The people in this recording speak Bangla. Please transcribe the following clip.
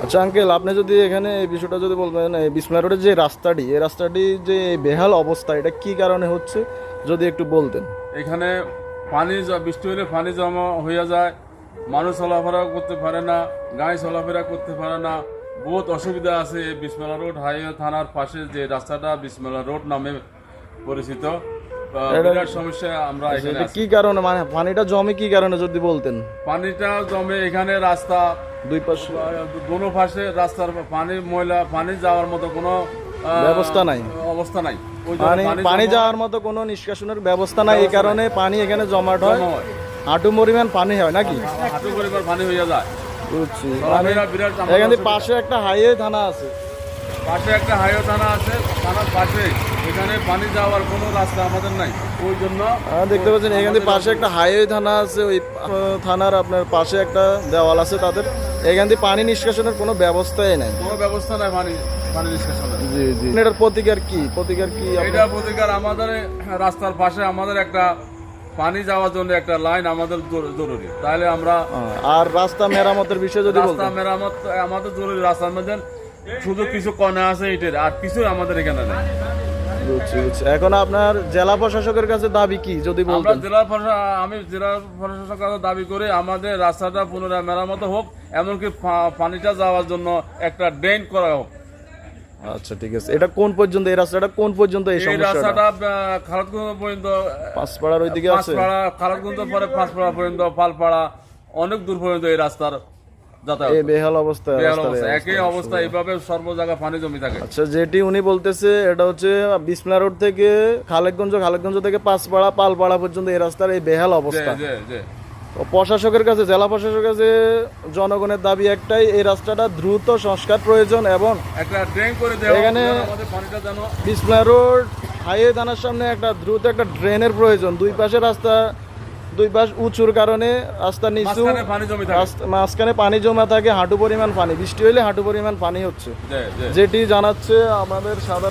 আচ্ছা আঙ্কেল, আপনি যদি এখানে এই বিষয়টা যদি বলবেন, এই বিসমিল্লাহ রোডের যে রাস্তাটি, এই রাস্তাটি যে বেহাল অবস্থা, এটা কি কারণে হচ্ছে যদি একটু বলতেন। এখানে বৃষ্টি হলে পানি জমা হয়ে যায়, মানুষ চলাফেরা করতে পারে না, গাড়ি চলাফেরা করতে পারে না, বহুত অসুবিধা আছে। বিসমিল্লাহ রোড হাইওয়ে থানার পাশে যে রাস্তাটা বিসমিল্লাহ রোড নামে পরিচিত, বিরাট সমস্যা আমরা এখানে এটা আছি। কি কারণে, মানে পানিটা জমে কি কারণে যদি বলতেন। পানিটা জমে এখানে রাস্তা দুই পাশে দোনো পাশে রাস্তার পানি ময়লা, পানি যাওয়ার মতো কোনো ব্যবস্থা নাই। অবস্থা নাই। ওই জন্য পানি জমা যাওয়ার মতো কোনো নিষ্কাশনের ব্যবস্থা নাই, এই কারণে পানি এখানে জমাট হয়, জমা হয়। হাঁটু পরিমাণ পানি হয় নাকি। হাঁটু পরিমাণ পানি হয়ে যায়। বুঝছি। চলাফেরা বিরাট আমাদের এখানে অসুবিধা। পাশে একটা হাইওয়ে থানা আছে। পাশে একটা হাইওয়ে থানা আছে, থানার পাশে এখানে পানি যাওয়ার কোনো রাস্তা আমাদের নাই। ওই জন্য দেখতে পাচ্ছেন এখানে পাশে একটা হাইওয়ে থানা আছে, ওই থানার আপনার পাশে একটা দেওয়াল আছে তাদের, এখান থেকে পানি নিষ্কাশনের কোনো ব্যবস্থাই নাই। কোনো ব্যবস্থা নাই পানি পানি নিষ্কাশনের। জি জি। এটার প্রতিকার কি আপনার? এটা প্রতিকার আমাদের রাস্তার পাশে আমাদের একটা পানি যাওয়ার জন্য একটা লাইন আমাদের জরুরি, তাহলে আমরা আর রাস্তা মেরামতের বিষয়ে যদি রাস্তা বলতেন। মেরামত আমাদের জরুরি। রাস্তার মধ্যে শুধু কিছু কণা আছে এটার, আর কিছু আমাদের এখানে নেই। বুঝছি বুঝছি। এখন আপনার জেলা প্রশাসকের কাছে দাবি কি যদি আমরা বলতেন। আমি জেলা প্রশাসকের কাছে দাবি করে আমাদের রাস্তাটা পুনরায় মেরামত হোক, এমনকি পানিটা যাওয়ার জন্য একটা ড্রেন করা হোক। আচ্ছা ঠিক আছে। এটা কোন পর্যন্ত, এই রাস্তাটা কোন পর্যন্ত এই এই সমস্যাটা? রাস্তাটা খালেদগঞ্জ পর্যন্ত, পাঁচপাড়ার ওইদিকে আছে। পাঁচপাড়া, খালেদগঞ্জ পরে পাঁচপাড়া পর্যন্ত, পালপাড়া, অনেক দূর পর্যন্ত এই রাস্তার যাতায়াত। এই বেহাল অবস্থা, বেহাল রাস্তার এই অবস্থা, একই অবস্থা, এইভাবে সর্ব জায়গায় পানি জমি থাকে। আচ্ছা, যেটি উনি বলতেছে এটা হচ্ছে বিসমিল্লাহ রোড থেকে খালেদগঞ্জ থেকে পাঁচপাড়া পালপাড়া পর্যন্ত এই রাস্তার এই বেহাল অবস্থা। জি জি। তো প্রশাসকের কাছে, জেলা প্রশাসকের কাছে জনগণের দাবি একটাই, এই রাস্তাটা দ্রুত সংস্কার প্রয়োজন এবং একটা ড্রেন করে দেওয়া, এখানে আমাদের পানিটা যেন বিসমিল্লাহ রোড হাইওয়ে থানার সামনে একটা দ্রুত একটা ড্রেনের প্রয়োজন। দুই পাশে রাস্তা, দুই পাশ উঁচুর কারণে রাস্তা নিচু, মাঝখানে পানি জমি থাকে। মাঝখানে পানি জমা থাকে, হাঁটু পরিমাণ পানি, বৃষ্টি হলে হাঁটু পরিমাণ পানি হচ্ছে, জি জি। যেটি জানাচ্ছে আমাদের সাধারণ